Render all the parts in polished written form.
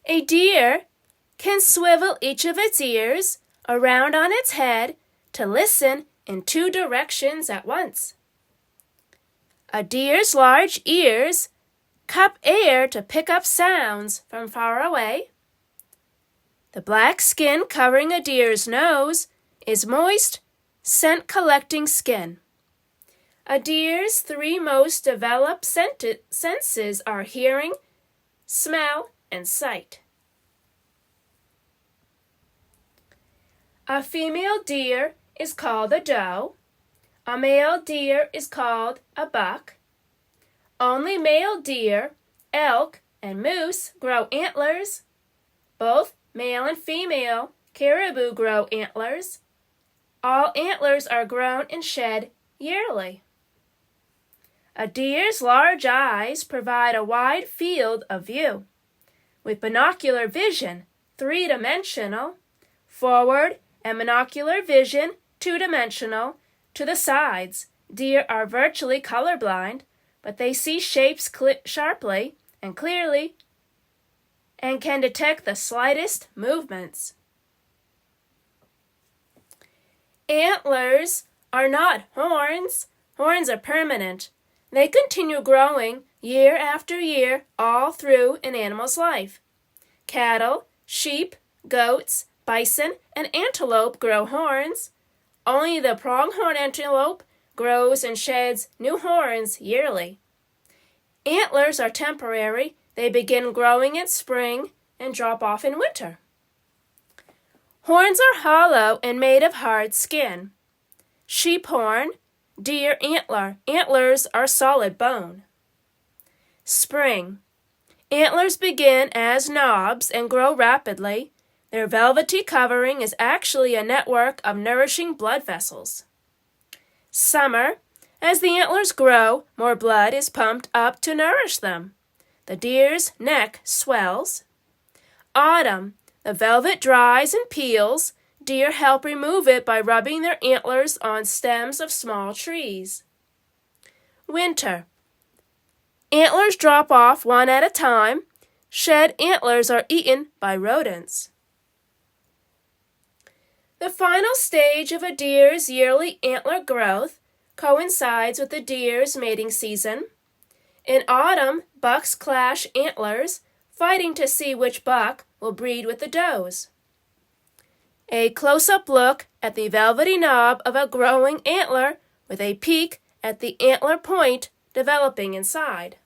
A deer can swivel each of its ears around on its head to listen in two directions at once. A deer's large ears cup air to pick up sounds from far away. The black skin covering a deer's nose is moist, scent-collecting skin. A deer's three most developed senses are hearing, smell, and sight. A female deer is called a doe. A male deer is called a buck. Only male deer, elk, and moose grow antlers. Both male and female caribou grow antlers. All antlers are grown and shed yearly. A deer's large eyes provide a wide field of view. With binocular vision, three-dimensional, forward and monocular vision, two-dimensional, to the sides, deer are virtually colorblind, but they see shapes sharply and clearly and can detect the slightest movements. Antlers are not horns. Horns are permanent. They continue growing year after year all through an animal's life. Cattle, sheep, goats, bison, and antelope grow horns. Only the pronghorn antelope grows and sheds new horns yearly. Antlers are temporary. They begin growing in spring and drop off in winter. Horns are hollow and made of hard skin. Sheep horn, deer antler. Antlers are solid bone. Spring. Antlers begin as knobs and grow rapidly. Their velvety covering is actually a network of nourishing blood vessels. Summer. As the antlers grow, more blood is pumped up to nourish them. The deer's neck swells. Autumn. The velvet dries and peels. Deer help remove it by rubbing their antlers on stems of small trees. Winter. Antlers drop off one at a time. Shed antlers are eaten by rodents. The final stage of a deer's yearly antler growth coincides with the deer's mating season. In autumn, bucks clash antlers, fighting to see which buck will breed with the does. A close-up look at the velvety knob of a growing antler with a peek at the antler point developing inside.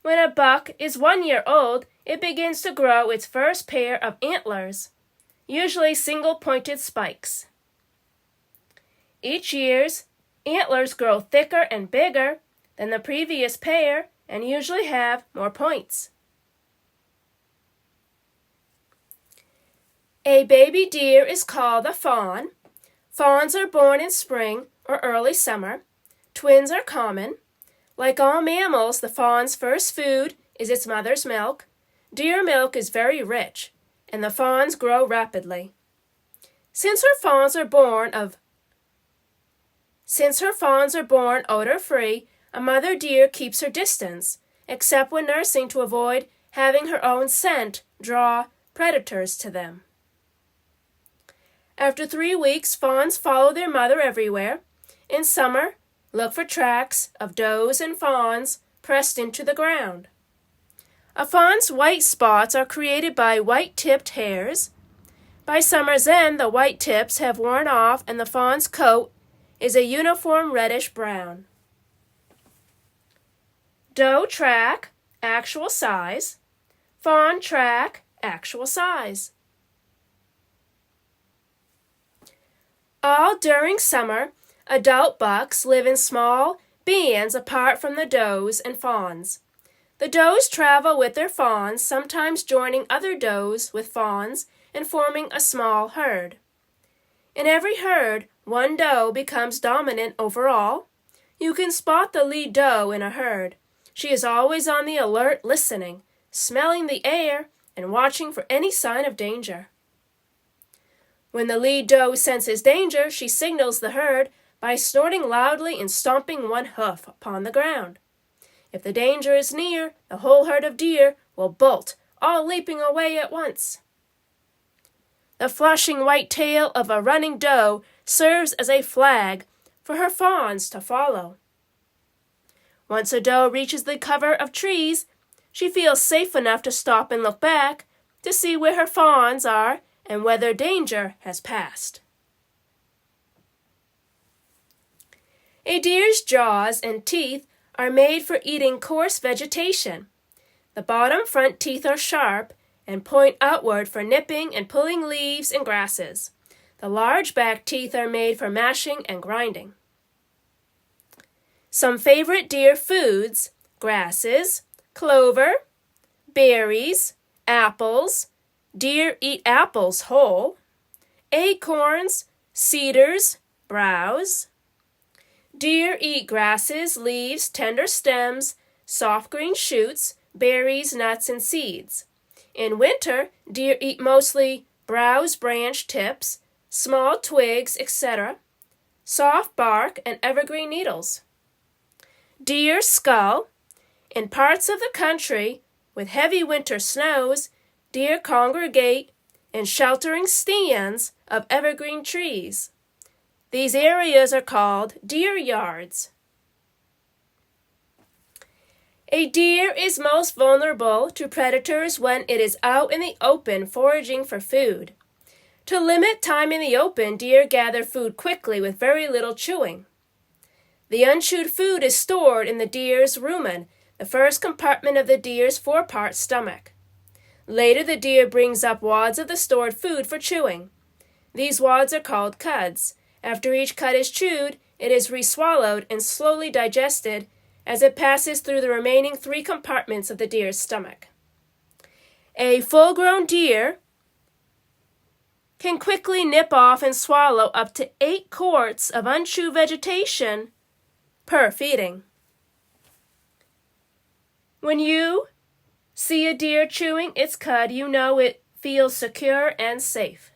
When a buck is 1 year old, it begins to grow its first pair of antlers, usually single-pointed spikes. Each year's antlers grow thicker and bigger than the previous pair and usually have more points. A baby deer is called a fawn. Fawns are born in spring or early summer. Twins are common. Like all mammals, the fawn's first food is its mother's milk. Deer milk is very rich, and the fawns grow rapidly. Since her fawns are born odor-free, a mother deer keeps her distance, except when nursing to avoid having her own scent draw predators to them. After 3 weeks, fawns follow their mother everywhere. In summer, look for tracks of does and fawns pressed into the ground. A fawn's white spots are created by white-tipped hairs. By summer's end, the white tips have worn off and the fawn's coat is a uniform reddish-brown. Doe track, actual size. Fawn track, actual size. All during summer, adult bucks live in small bands apart from the does and fawns. The does travel with their fawns, sometimes joining other does with fawns and forming a small herd. In every herd, one doe becomes dominant overall. You can spot the lead doe in a herd. She is always on the alert, listening, smelling the air, and watching for any sign of danger. When the lead doe senses danger, she signals the herd by snorting loudly and stomping one hoof upon the ground. If the danger is near, the whole herd of deer will bolt, all leaping away at once. The flashing white tail of a running doe serves as a flag for her fawns to follow. Once a doe reaches the cover of trees, she feels safe enough to stop and look back to see where her fawns are and whether danger has passed. A deer's jaws and teeth are made for eating coarse vegetation. The bottom front teeth are sharp and point outward for nipping and pulling leaves and grasses. The large back teeth are made for mashing and grinding. Some favorite deer foods: grasses, clover, berries, apples. Deer eat apples whole. Acorns, cedars, browse. Deer eat grasses, leaves, tender stems, soft green shoots, berries, nuts, and seeds. In winter, deer eat mostly browse branch tips, small twigs, etc., soft bark, and evergreen needles. Deer skull. In parts of the country with heavy winter snows, deer congregate in sheltering stands of evergreen trees. These areas are called deer yards. A deer is most vulnerable to predators when it is out in the open foraging for food. To limit time in the open, deer gather food quickly with very little chewing. The unchewed food is stored in the deer's rumen, the first compartment of the deer's four-part stomach. Later, the deer brings up wads of the stored food for chewing. These wads are called cuds. After each cud is chewed, it is re-swallowed and slowly digested as it passes through the remaining 3 compartments of the deer's stomach. A full-grown deer can quickly nip off and swallow up to 8 quarts of unchewed vegetation per feeding. When you see a deer chewing its cud, you know it feels secure and safe.